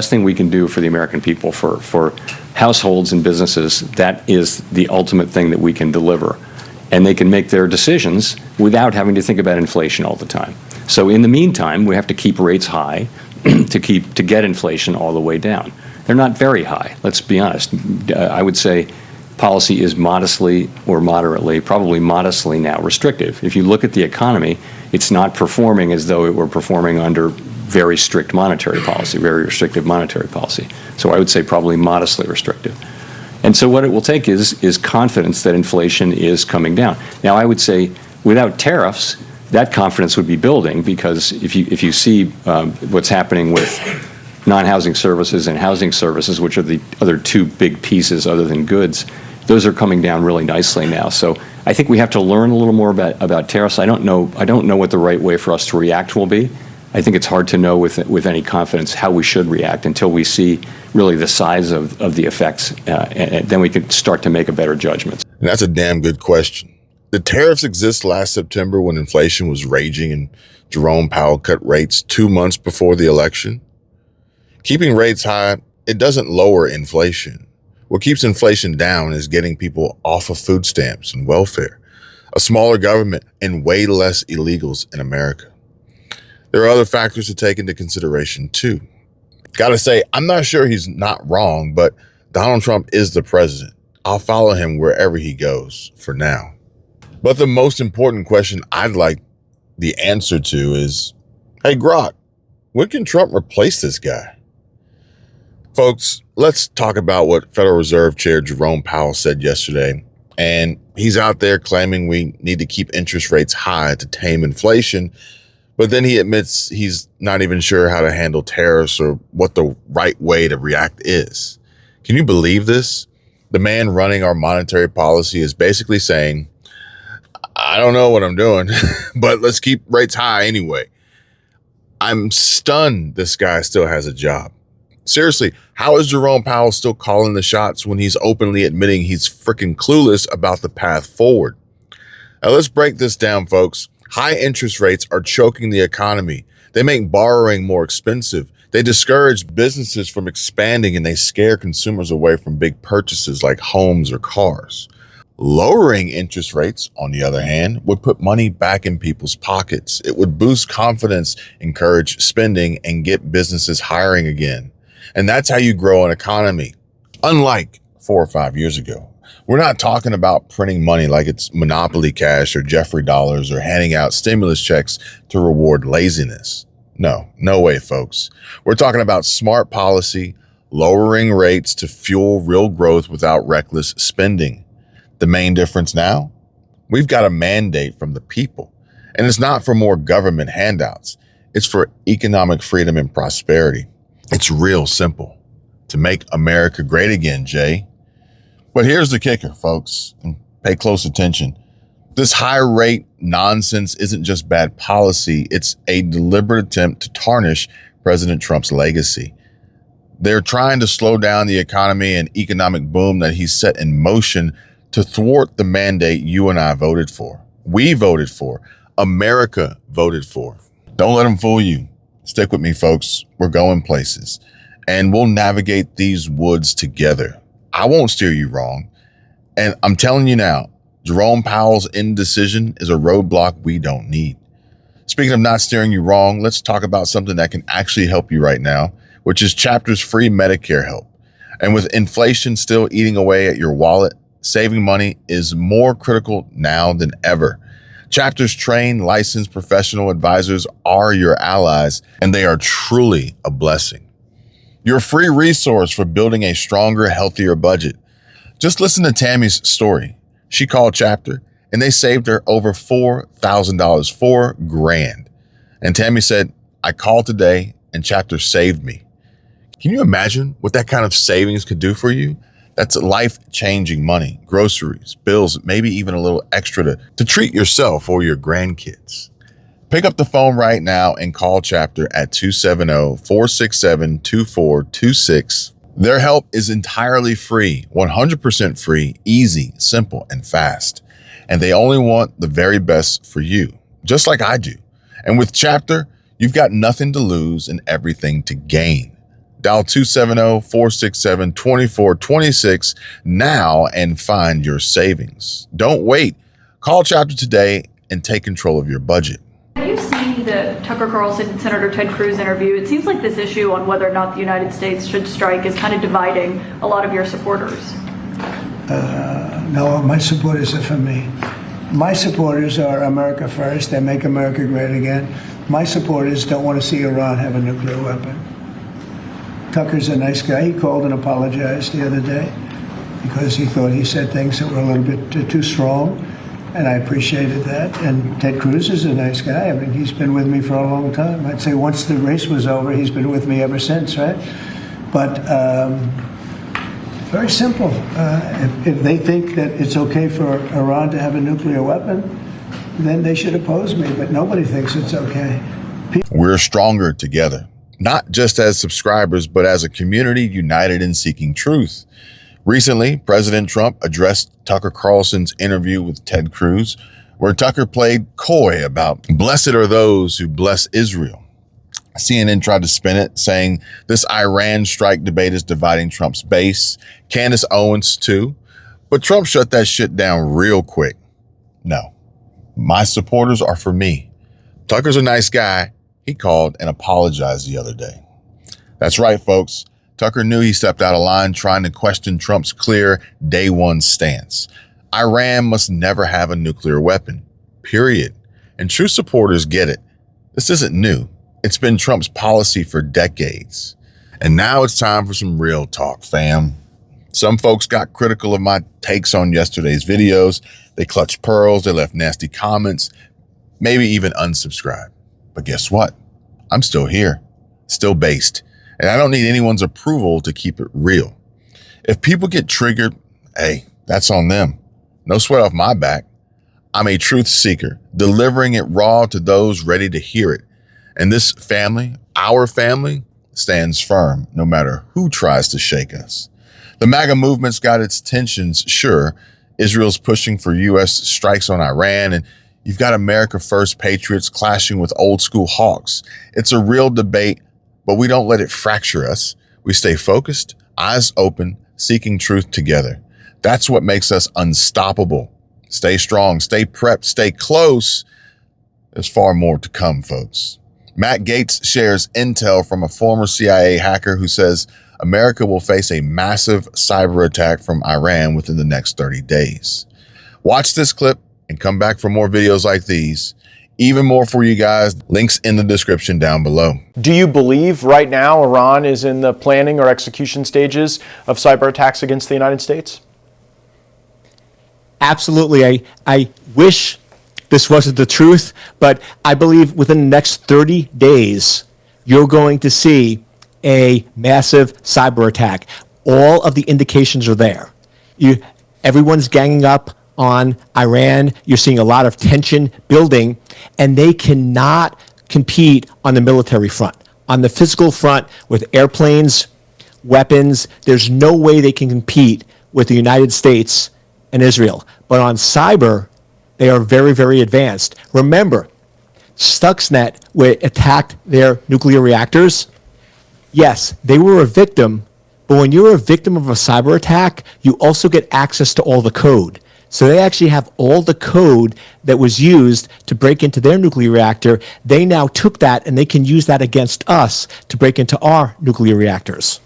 best thing we can do for the American people, for households and businesses, that is the ultimate thing that we can deliver. And they can make their decisions without having to think about inflation all the time. So in the meantime, we have to keep rates high to get inflation all the way down. They're not very high, let's be honest. I would say policy is modestly or moderately, probably modestly now restrictive. If you look at the economy, it's not performing as though it were performing under very strict monetary policy, very restrictive monetary policy. So I would say probably modestly restrictive. And so what it will take is confidence that inflation is coming down. Now, I would say without tariffs, that confidence would be building, because if you see what's happening with non-housing services and housing services, which are the other two big pieces other than goods, those are coming down really nicely now. So I think we have to learn a little more about tariffs. I don't know what the right way for us to react will be. I think it's hard to know with any confidence how we should react until we see really the size of the effects, and then we can start to make a better judgment. And that's a damn good question. Did tariffs exist last September when inflation was raging and Jerome Powell cut rates 2 months before the election? Keeping rates high, it doesn't lower inflation. What keeps inflation down is getting people off of food stamps and welfare, a smaller government, and way less illegals in America. There are other factors to take into consideration too. Gotta say, I'm not sure he's not wrong, but Donald Trump is the president. I'll follow him wherever he goes for now. But the most important question I'd like the answer to is, hey, Grok, when can Trump replace this guy? Folks, let's talk about what Federal Reserve Chair Jerome Powell said yesterday. And he's out there claiming we need to keep interest rates high to tame inflation. But then he admits he's not even sure how to handle tariffs or what the right way to react is. Can you believe this? The man running our monetary policy is basically saying, I don't know what I'm doing, but let's keep rates high anyway. I'm stunned this guy still has a job. Seriously, how is Jerome Powell still calling the shots when he's openly admitting he's freaking clueless about the path forward? Now let's break this down, folks. High interest rates are choking the economy. They make borrowing more expensive. They discourage businesses from expanding, and they scare consumers away from big purchases like homes or cars. Lowering interest rates, on the other hand, would put money back in people's pockets. It would boost confidence, encourage spending, and get businesses hiring again. And that's how you grow an economy, unlike 4 or 5 years ago. We're not talking about printing money like it's Monopoly cash or Jeffrey dollars or handing out stimulus checks to reward laziness. No way, folks. We're talking about smart policy, lowering rates to fuel real growth without reckless spending. The main difference now? We've got a mandate from the people, and it's not for more government handouts. It's for economic freedom and prosperity. It's real simple. To make America great again, Jay. But here's the kicker, folks, and pay close attention. This high rate nonsense isn't just bad policy. It's a deliberate attempt to tarnish President Trump's legacy. They're trying to slow down the economy and economic boom that he's set in motion to thwart the mandate you and I voted for. We voted for. America voted for. Don't let them fool you. Stick with me, folks. We're going places, and we'll navigate these woods together. I won't steer you wrong. And I'm telling you now, Jerome Powell's indecision is a roadblock we don't need. Speaking of not steering you wrong, let's talk about something that can actually help you right now, which is Chapter's free Medicare help. And with inflation still eating away at your wallet, saving money is more critical now than ever. Chapter's trained, licensed professional advisors are your allies, and they are truly a blessing. Your free resource for building a stronger, healthier budget. Just listen to Tammy's story. She called Chapter and they saved her over $4,000, $4,000. And Tammy said, I called today and Chapter saved me. Can you imagine what that kind of savings could do for you? That's life-changing money, groceries, bills, maybe even a little extra to treat yourself or your grandkids. Pick up the phone right now and call Chapter at 270-467-2426. Their help is entirely free, 100% free, easy, simple, and fast. And they only want the very best for you, just like I do. And with Chapter, you've got nothing to lose and everything to gain. Dial 270-467-2426 now and find your savings. Don't wait. Call Chapter today and take control of your budget. Have you seen the Tucker Carlson and Senator Ted Cruz interview? It seems like this issue on whether or not the United States should strike is kind of dividing a lot of your supporters. No, my supporters are for me. My supporters are America first. They make America great again. My supporters don't want to see Iran have a nuclear weapon. Tucker's a nice guy. He called and apologized the other day because he thought he said things that were a little bit too strong, and I appreciated that. And Ted Cruz is a nice guy. I mean, he's been with me for a long time. I'd say once the race was over, he's been with me ever since, right? But very simple. If they think that it's okay for Iran to have a nuclear weapon, then they should oppose me. But nobody thinks it's okay. We're stronger together, not just as subscribers, but as a community united in seeking truth. Recently, President Trump addressed Tucker Carlson's interview with Ted Cruz, where Tucker played coy about blessed are those who bless Israel. CNN tried to spin it, saying this Iran strike debate is dividing Trump's base. Candace Owens, too. But Trump shut that shit down real quick. No, my supporters are for me. Tucker's a nice guy. He called and apologized the other day. That's right, folks. Tucker knew he stepped out of line trying to question Trump's clear day one stance. Iran must never have a nuclear weapon, period. And true supporters get it. This isn't new. It's been Trump's policy for decades. And now it's time for some real talk, fam. Some folks got critical of my takes on yesterday's videos. They clutched pearls. They left nasty comments, maybe even unsubscribed. But guess what? I'm still here, still based. And I don't need anyone's approval to keep it real. If people get triggered, hey, that's on them. No sweat off my back. I'm a truth seeker, delivering it raw to those ready to hear it. And this family, our family, stands firm no matter who tries to shake us. The MAGA movement's got its tensions, sure. Israel's pushing for U.S. strikes on Iran, and you've got America First patriots clashing with old school hawks. It's a real debate, but we don't let it fracture us. We stay focused, eyes open, seeking truth together. That's what makes us unstoppable. Stay strong, stay prepped, stay close. There's far more to come, folks. Matt Gaetz shares intel from a former CIA hacker who says America will face a massive cyber attack from Iran within the next 30 days. Watch this clip and come back for more videos like these. Even more for you guys. Links in the description down below. Do you believe right now Iran is in the planning or execution stages of cyber attacks against the United States? Absolutely. I wish this wasn't the truth, but I believe within the next 30 days, you're going to see a massive cyber attack. All of the indications are there. Everyone's ganging up on Iran. You're seeing a lot of tension building, and they cannot compete on the military front. On the physical front, with airplanes, weapons, there's no way they can compete with the United States and Israel. But on cyber, they are very, very advanced. Remember, Stuxnet attacked their nuclear reactors. Yes, they were a victim, but when you're a victim of a cyber attack, you also get access to all the code. So they actually have all the code that was used to break into their nuclear reactor. They now took that and they can use that against us to break into our nuclear reactors.